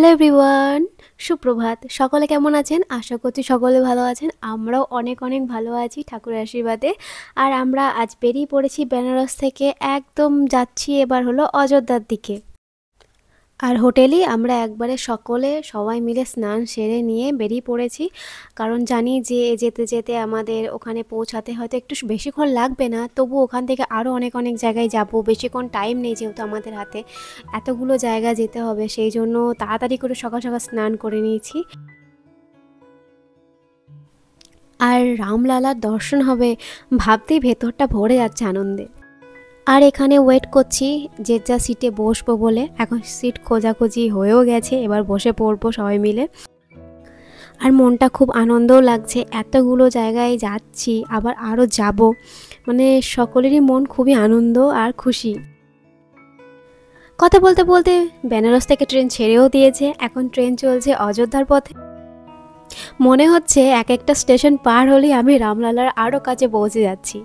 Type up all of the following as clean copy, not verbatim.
Hello everyone, সুপ্রভাত। সকলে কেমন আছেন? আশা করছি সকলে ভালো আছেন। আমরাও অনেক অনেক ভালো আছি ঠাকুরের আশীর্বাদে। আর আমরা আজ বেরিয়ে পড়েছি বেনারস থেকে, একদম যাচ্ছি এবার হলো অযোধ্যার দিকে। আর হোটেলেই আমরা একবারে সবাই মিলে স্নান সেরে নিয়ে বেরিয়ে পড়েছি, কারণ জানি যে যেতে যেতে আমাদের ওখানে পৌঁছাতে হয়তো একটু বেশিক্ষণ লাগবে না, তবু ওখান থেকে আরও অনেক অনেক জায়গায় যাব। বেশিক্ষণ টাইম নেই যেহেতু আমাদের হাতে, এতগুলো জায়গা যেতে হবে, সেই জন্য তাড়াতাড়ি করে সকাল সকাল স্নান করে নিয়েছি। আর রামলালার দর্শন হবে ভাবতেই ভেতরটা ভরে যাচ্ছে আনন্দে। আর এখানে ওয়েট করছি যে যা সিটে বসবো বলে। এখন সিট খোঁজাখুঁজি হয়েও গেছে, এবার বসে পড়বো সবাই মিলে। আর মনটা খুব আনন্দও লাগছে, এতগুলো জায়গায় যাচ্ছি, আবার আরও যাব, মানে সকলেরই মন খুবই আনন্দ আর খুশি। কথা বলতে বলতে বেনারস থেকে ট্রেন ছেড়েও দিয়েছে, এখন ট্রেন চলছে অযোধ্যার পথে। মনে হচ্ছে এক একটা স্টেশন পার হলেই আমি রামলালার আরও কাছে পৌঁছে যাচ্ছি।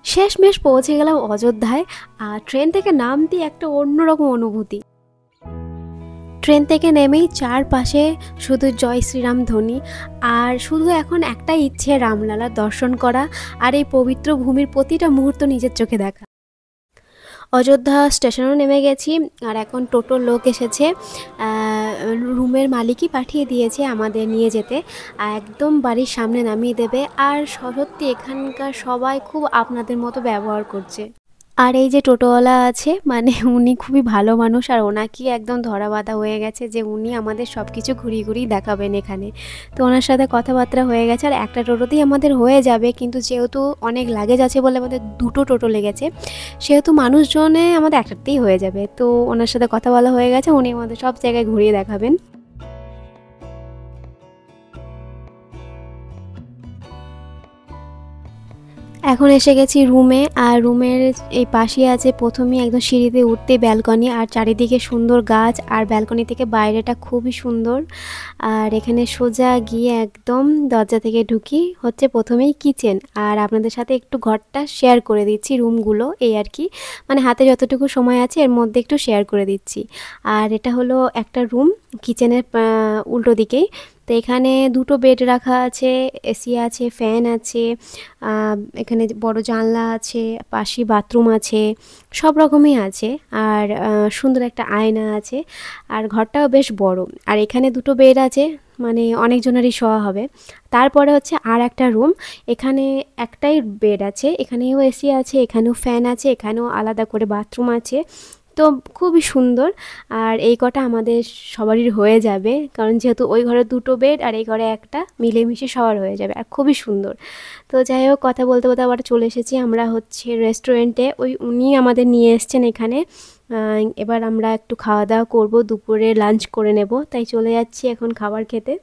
শেষমেশ পৌঁছে গেলাম অযোধ্যায়। আর ট্রেন থেকে নামতেই একটা অন্যরকম অনুভূতি। ট্রেন থেকে নেমেই চারপাশে শুধু জয় শ্রীরাম ধ্বনি, আর শুধু এখন একটাই ইচ্ছে, রামলালার দর্শন করা আর এই পবিত্র ভূমির প্রতিটা মুহূর্ত নিজের চোখে দেখা। অযোধ্যা স্টেশনেও নেমে গেছি, আর এখন টোটোর লোক এসেছে, রুমের মালিকই পাঠিয়ে দিয়েছে আমাদের নিয়ে যেতে, একদম বাড়ির সামনে নামিয়ে দেবে। আর সত্যি এখানকার সবাই খুব আপনাদের মতো ব্যবহার করছে। আর এই যে টোটোওয়ালা আছে, মানে উনি খুবই ভালো মানুষ, আর ওনাকে একদম ধরা বাঁধা হয়ে গেছে যে উনি আমাদের সব কিছু ঘুরিয়ে ঘুরিয়ে দেখাবেন এখানে। তো ওনার সাথে কথাবার্তা হয়ে গেছে, আর একটা টোটোতেই আমাদের হয়ে যাবে, কিন্তু যেহেতু অনেক লাগেজ আছে বলে আমাদের দুটো টোটো লেগেছে, সেহেতু মানুষজনে আমাদের একটাতেই হয়ে যাবে। তো ওনার সাথে কথা বলা হয়ে গেছে, উনি আমাদের সব জায়গায় ঘুরিয়ে দেখাবেন। এখন এসে গেছি রুমে, আর রুমের এই পাশে আছে প্রথমেই একদম সিঁড়িতে উঠতে ব্যালকনি, আর চারিদিকে সুন্দর গাছ, আর ব্যালকনি থেকে বাইরেটা খুবই সুন্দর। আর এখানে সোজা গিয়ে একদম দরজা থেকে ঢুকি হচ্ছে প্রথমেই কিচেন। আর আপনাদের সাথে একটু ঘরটা শেয়ার করে দিচ্ছি, রুমগুলো এই আর কি, মানে হাতে যতটুকু সময় আছে এর মধ্যে একটু শেয়ার করে দিচ্ছি। আর এটা হলো একটা রুম কিচেনের উল্টো দিকেই। তো এখানে দুটো বেড রাখা আছে, এসি আছে, ফ্যান আছে, এখানে বড় জানলা আছে, পাশে বাথরুম আছে, সব রকমই আছে। আর সুন্দর একটা আয়না আছে, আর ঘরটাও বেশ বড়। আর এখানে দুটো বেড আছে, মানে অনেকজনেরই শোয়া হবে। তারপরে হচ্ছে আর একটা রুম, এখানে একটাই বেড আছে, এখানেও এসি আছে, এখানেও ফ্যান আছে, এখানেও আলাদা করে বাথরুম আছে। তো খুবই সুন্দর। আর এই কটা আমাদের সবারই হয়ে যাবে, কারণ যেহেতু ওই ঘরে দুটো বেড আর এই ঘরে একটা, মিলেমিশে সবার হয়ে যাবে, আর খুবই সুন্দর। তো যাই হোক, কথা বলতে বলতে আবার চলে এসেছি আমরা হচ্ছে রেস্টুরেন্টে। উনি আমাদের নিয়ে এসছেন এখানে। এবার আমরা একটু খাওয়া দাওয়া করবো, দুপুরে লাঞ্চ করে নেব, তাই চলে যাচ্ছি এখন খাবার খেতে।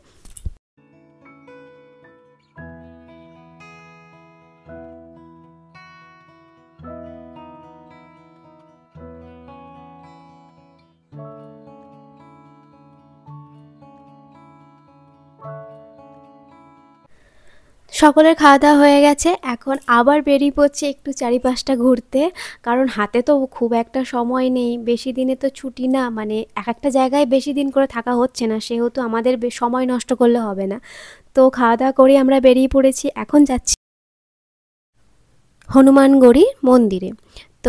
সকলের খাওয়া দাওয়া হয়ে গেছে, এখন আবার বেরিয়ে পড়ছে একটু চারিপাশটা ঘুরতে, কারণ হাতে তো খুব একটা সময় নেই, বেশি দিনে তো ছুটি না, মানে এক একটা জায়গায় বেশি দিন করে থাকা হচ্ছে না, সেহেতু আমাদের সময় নষ্ট করলে হবে না। তো খাওয়া দাওয়া করে আমরা বেরিয়ে পড়েছি, এখন যাচ্ছি হনুমানগড়ি মন্দিরে।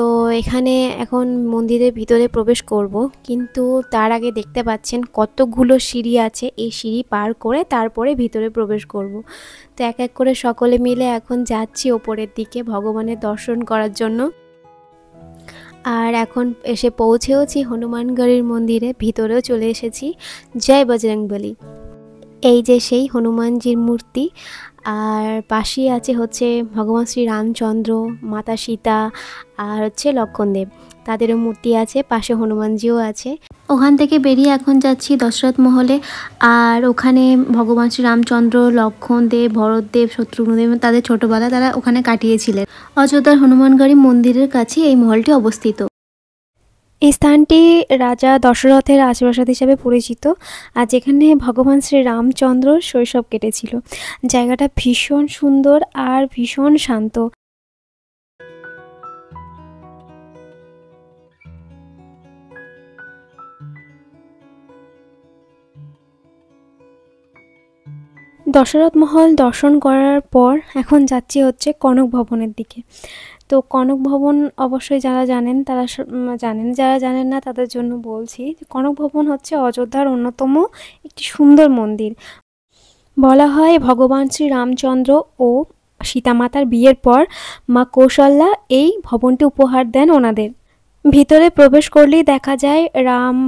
তো এখানে এখন মন্দিরের ভিতরে প্রবেশ করব, কিন্তু তার আগে দেখতে পাচ্ছেন কতগুলো সিঁড়ি আছে, এই সিঁড়ি পার করে তারপরে ভিতরে প্রবেশ করব। তো এক এক করে সকলে মিলে এখন যাচ্ছি ওপরের দিকে ভগবানের দর্শন করার জন্য। আর এখন এসে পৌঁছেওছি হনুমানগড়ির মন্দিরে, ভিতরেও চলে এসেছি। জয় বজরংবলী। এই যে সেই হনুমানজির মূর্তি, আর পাশেই আছে হচ্ছে ভগবান শ্রী রামচন্দ্র, মাতা সীতা, আর হচ্ছে লক্ষ্মণদেব, তাদেরও মূর্তি আছে, পাশে হনুমানজিও আছে। ওখান থেকে বেরিয়ে এখন যাচ্ছি দশরথ মহলে। আর ওখানে ভগবান শ্রী রামচন্দ্র, লক্ষ্মণদেব, ভরতদেব, শত্রুঘ্নদেব তাদের ছোটোবেলা তারা ওখানে কাটিয়েছিলেন। অযোধ্যার হনুমানগড়ি মন্দিরের কাছে এই মহলটি অবস্থিত। এই স্থানটি রাজা দশরথের রাজপ্রাসাদ হিসাবে পরিচিত, আর যেখানে ভগবান শ্রী রামচন্দ্র শৈশব কেটেছিল। জায়গাটা ভীষণ সুন্দর আর ভীষণ শান্ত। দশরথ মহল দর্শন করার পর এখন যাচ্ছি হচ্ছে কনক ভবনের দিকে। তো কনক ভবন অবশ্যই যারা জানেন তারা জানেন, যারা জানেন না তাদের জন্য বলছি যে কনক ভবন হচ্ছে অযোধ্যার অন্যতম একটি সুন্দর মন্দির। বলা হয় ভগবান শ্রী রামচন্দ্র ও সীতামাতার বিয়ের পর মা কৌশল্যা এই ভবনটি উপহার দেন ওনাদের। ভিতরে প্রবেশ করলেই দেখা যায়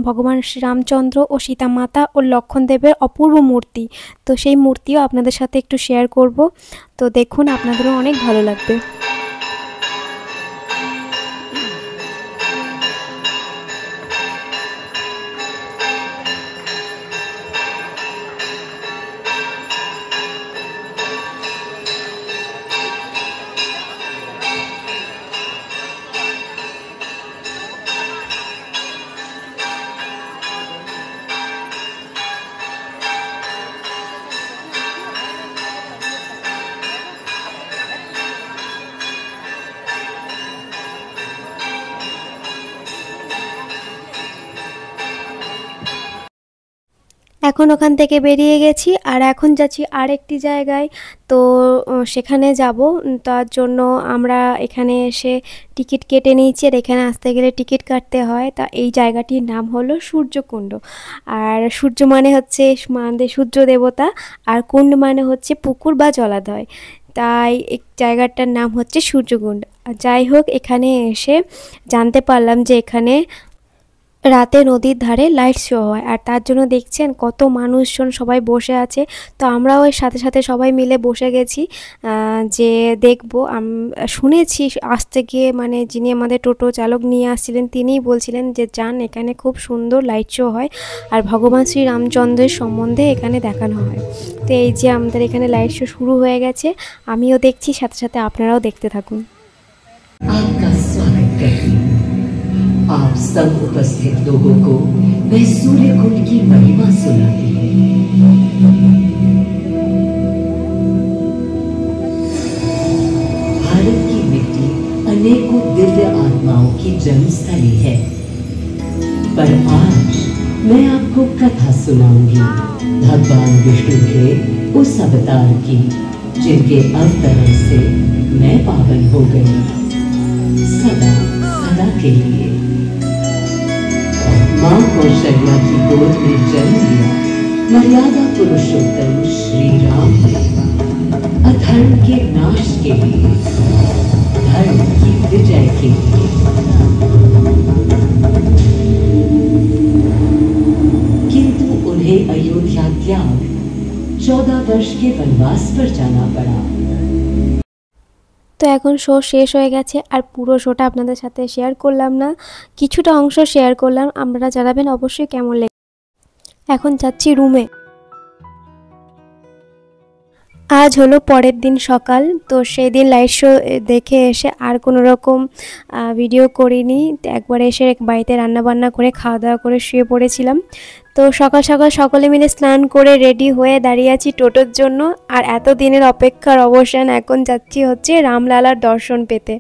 ভগবান শ্রীরামচন্দ্র ও সীতামাতা ও লক্ষ্মণদেবের অপূর্ব মূর্তি। তো সেই মূর্তিও আপনাদের সাথে একটু শেয়ার করব, তো দেখুন আপনাদেরও অনেক ভালো লাগবে। এখন ওখান থেকে বেরিয়ে গেছি আর এখন যাচ্ছি আরেকটি জায়গায়। তো সেখানে যাব, তার জন্য আমরা এখানে এসে টিকিট কেটে নিয়েছি। আর এখানে আসতে গেলে টিকিট কাটতে হয়। তা এই জায়গাটির নাম হলো সূর্যকুণ্ড। আর সূর্য মানে হচ্ছে আমাদের সূর্য দেবতা, আর কুণ্ড মানে হচ্ছে পুকুর বা জলাধার। তাই এই জায়গাটার নাম হচ্ছে সূর্যকুণ্ড। যাই হোক, এখানে এসে জানতে পারলাম যে এখানে রাতে নদীর ধারে লাইট শো হয়, আর তার জন্য দেখছেন কত মানুষজন সবাই বসে আছে। তো আমরাও এর সাথে সাথে সবাই মিলে বসে গেছি যে দেখব। শুনেছি আসতে গিয়ে মানে যিনি আমাদের টোটো চালক নিয়ে আসছিলেন তিনিই বলছিলেন যে যান, এখানে খুব সুন্দর লাইট শো হয় আর ভগবান শ্রী রামচন্দ্রের সম্বন্ধে এখানে দেখানো হয়। তো এই যে আমাদের এখানে লাইট শো শুরু হয়ে গেছে, আমিও দেখছি, সাথে সাথে আপনারাও দেখতে থাকুন। आप सब उपस्थित लोगों को मैं सूर्य कुंड की महिमा सुनाती हूँ। भारत की मिट्टी अनेकों दिव्य आत्माओं की जन्मस्थली है, पर आज मैं आपको कथा सुनाऊंगी भगवान विष्णु के उस अवतार की जिनके अवतरण से मैं पावन हो गई सदा सदा के लिए। मां कौशल्या की गोद में जन्म लिया मर्यादा पुरुषोत्तम श्री राम ने अधर्म के नाश के लिए, धर्म की विजय के लिए। किंतु उन्हें अयोध्या त्याग 14 वर्ष के वनवास पर जाना पड़ा। তো এখন শো শেষ হয়ে গেছে, আর পুরো শোটা আপনাদের সাথে শেয়ার করলাম না, কিছুটা অংশ শেয়ার করলাম। আপনারা জানাবেন অবশ্যই কেমন লেগে। এখন যাচ্ছি রুমে। আজ হলো পরের দিন সকাল। তো সেই দিন লাইট শো দেখে এসে আর কোনো রকম ভিডিও করিনি। একবার এসে বাড়িতে রান্নাবান্না করে খাওয়া দাওয়া করে শুয়ে পড়েছিলাম। তো সকাল সকাল সকলে মিলে স্নান করে রেডি হয়ে দাঁড়িয়ে আছি টোটোর জন্য। আর এত দিনের অপেক্ষার অবসান, এখন যাচ্ছি হচ্ছে রামলালার দর্শন পেতে।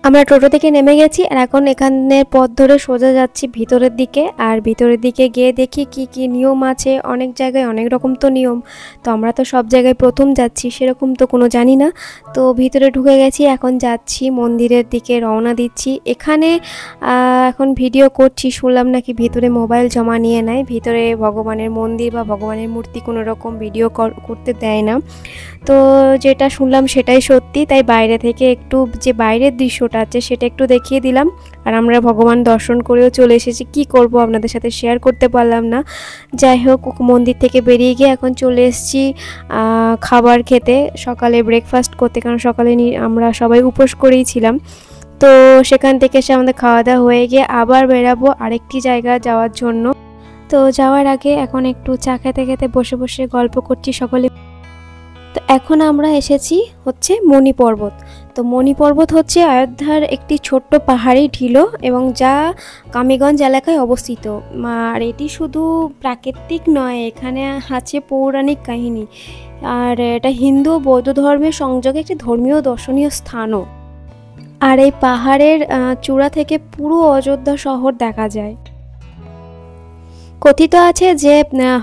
আমরা টোটো থেকে নেমে গেছি আর এখন এখানের পথ ধরে সোজা যাচ্ছি ভিতরের দিকে। আর ভিতরের দিকে গিয়ে দেখি কি কি নিয়ম আছে। অনেক জায়গায় অনেক রকম তো নিয়ম, তো আমরা তো সব জায়গায় প্রথম যাচ্ছি, সেরকম তো কোনো জানি না। তো ভিতরে ঢুকে গেছি, এখন যাচ্ছি মন্দিরের দিকে, রওনা দিচ্ছি। এখানে এখন ভিডিও করছি, শুনলাম নাকি ভিতরে মোবাইল জমা নিয়ে নেয়, ভিতরে ভগবানের মন্দির বা ভগবানের মূর্তি কোনো রকম ভিডিও করতে দেয় না। তো যেটা শুনলাম সেটাই সত্যি, তাই বাইরে থেকে একটু যে বাইরের দৃশ্যটা আছে সেটা একটু দেখিয়ে দিলাম। আর আমরা ভগবান দর্শন করেও চলে এসেছি। কি করব, আপনাদের সাথে শেয়ার করতে পারলাম না। যাই হোক, মন্দির থেকে বেরিয়ে গিয়ে এখন চলে এসেছি খাবার খেতে, সকালে ব্রেকফাস্ট করতে, কারণ সকালে আমরা সবাই উপোস করেই ছিলাম। তো সেখান থেকে এসে আমাদের খাওয়া দাওয়া হয়ে গিয়ে আবার বেরাবো আরেকটি জায়গা যাওয়ার জন্য। তো যাওয়ার আগে এখন একটু চা খেতে খেতে বসে বসে গল্প করছি সকলে। তো এখন আমরা এসেছি হচ্ছে মণি পর্বত। তো মণি পর্বত হচ্ছে অযোধ্যার একটি ছোট্ট পাহাড়ি ঢিলো এবং যা কামিগঞ্জ এলাকায় অবস্থিত। আর এটি শুধু প্রাকৃতিক নয়, এখানে আছে পৌরাণিক কাহিনী। আর এটা হিন্দু ও বৌদ্ধ ধর্মের সংযোগে একটি ধর্মীয় দর্শনীয় স্থানও। আর এই পাহাড়ের চূড়া থেকে পুরো অযোধ্যা শহর দেখা যায়। কথিত আছে যে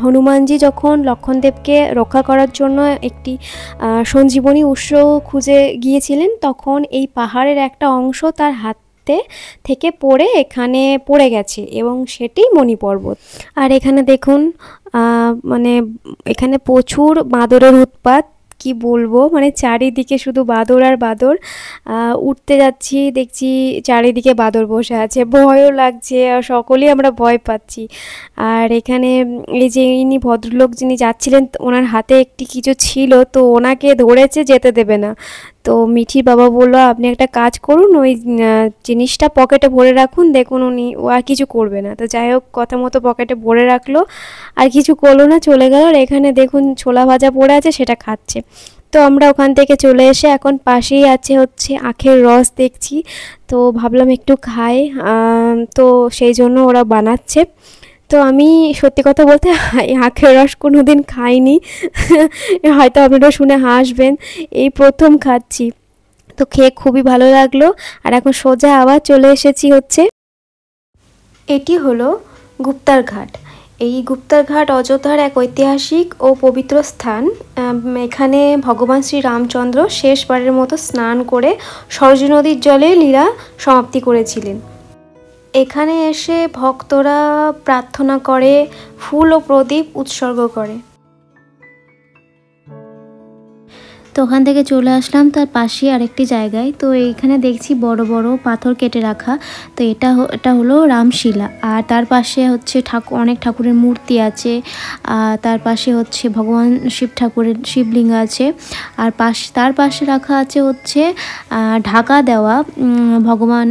হনুমানজি যখন লক্ষণদেবকে রক্ষা করার জন্য একটি সঞ্জীবনী উৎস খুঁজে গিয়েছিলেন, তখন এই পাহাড়ের একটা অংশ তার হাতে থেকে পড়ে এখানে পড়ে গেছে এবং সেটি মণি পর্বত। আর এখানে দেখুন মানে এখানে প্রচুর বাঁদরের উৎপাত, কি বলবো, মানে চারিদিকে শুধু বাঁদর আর বাঁদর। উঠতে যাচ্ছি দেখছি চারিদিকে বাঁদর বসে আছে, ভয়ও লাগছে আর সকলেই আমরা ভয় পাচ্ছি। আর এখানে এই যে ইনি ভদ্রলোক যিনি যাচ্ছিলেন, ওনার হাতে একটি কিছু ছিল, তো ওনাকে ধরেছে, যেতে দেবে না। তো মিঠির বাবা বলল, আপনি একটা কাজ করুন, ওই জিনিসটা পকেটে ভরে রাখুন, দেখুন উনি ও আর কিছু করবে না। তো যাই হোক, কথা মতো পকেটে ভরে রাখলো, আর কিছু করলো না, চলে গেল। আর এখানে দেখুন ছোলা ভাজা পড়ে আছে, সেটা খাচ্ছে। তো আমরা ওখান থেকে চলে এসে এখন পাশেই আছে হচ্ছে আখের রস দেখছি, তো ভাবলাম একটু খাই, তো সেই জন্য ওরা বানাচ্ছে। তো আমি সত্যি কথা বলতে আখের রস কোনো দিন খাইনি, হয়তো আপনারা শুনে হাসবেন, এই প্রথম খাচ্ছি। তো খেয়ে খুবই ভালো লাগলো। আর এখন সোজা আবার চলে এসেছি হচ্ছে, এটি হলো গুপ্তার ঘাট। এই গুপ্তার ঘাট অযোধ্যার এক ঐতিহাসিক ও পবিত্র স্থান। এখানে ভগবান শ্রী রামচন্দ্র শেষবারের মতো স্নান করে সরজু নদীর জলে লীলা সমাপ্তি করেছিলেন। এখানে এসে ভক্তরা প্রার্থনা করে, ফুল ও প্রদীপ উৎসর্গ করে। তো ওখান থেকে চলে আসলাম তার পাশে আরেকটি জায়গায়। তো এইখানে দেখছি বড় বড় পাথর কেটে রাখা, তো এটা হলো রামশিলা। আর তার পাশে হচ্ছে অনেক ঠাকুরের মূর্তি আছে, তার পাশে হচ্ছে ভগবান শিব ঠাকুরের শিবলিঙ্গ আছে। আর তার পাশে রাখা আছে হচ্ছে ঢাকা দেওয়া ভগবান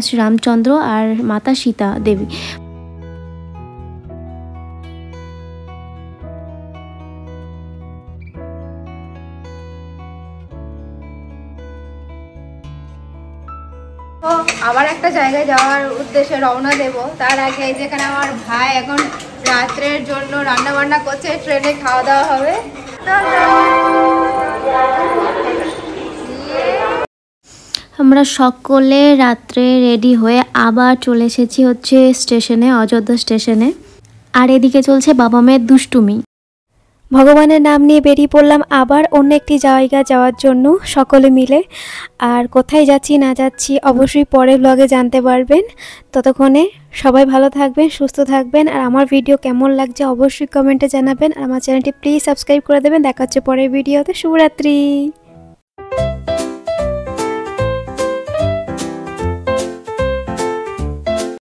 শ্রী রামচন্দ্র আর মাতা সীতা দেবী। তো আবার একটা জায়গায় যাওয়ার উদ্দেশ্যে রওনা দেব। তার আগে যেখানে আমার ভাই এখন রাত্রের জন্য রান্না বান্না করছে, ট্রেনে খাওয়া দাওয়া হবে। আমরা সকলে রাত্রে রেডি হয়ে আবার চলে এসেছি হচ্ছে স্টেশনে, অযোধ্যা স্টেশনে। আর এদিকে চলছে বাবা মেয়ের দুষ্টুমি। ভগবানের নাম নিয়ে বেরিয়ে পড়লাম আবার অন্য একটি জায়গা যাওয়ার জন্য সকলে মিলে। আর কোথায় যাচ্ছি না যাচ্ছি অবশ্যই পরের ব্লগে জানতে পারবেন। ততক্ষণে সবাই ভালো থাকবেন, সুস্থ থাকবেন। আর আমার ভিডিও কেমন লাগছে অবশ্যই কমেন্টে জানাবেন। আর আমার চ্যানেলটি প্লিজ সাবস্ক্রাইব করে দেবেন। দেখা হচ্ছে পরের ভিডিওতে। শুভরাত্রি।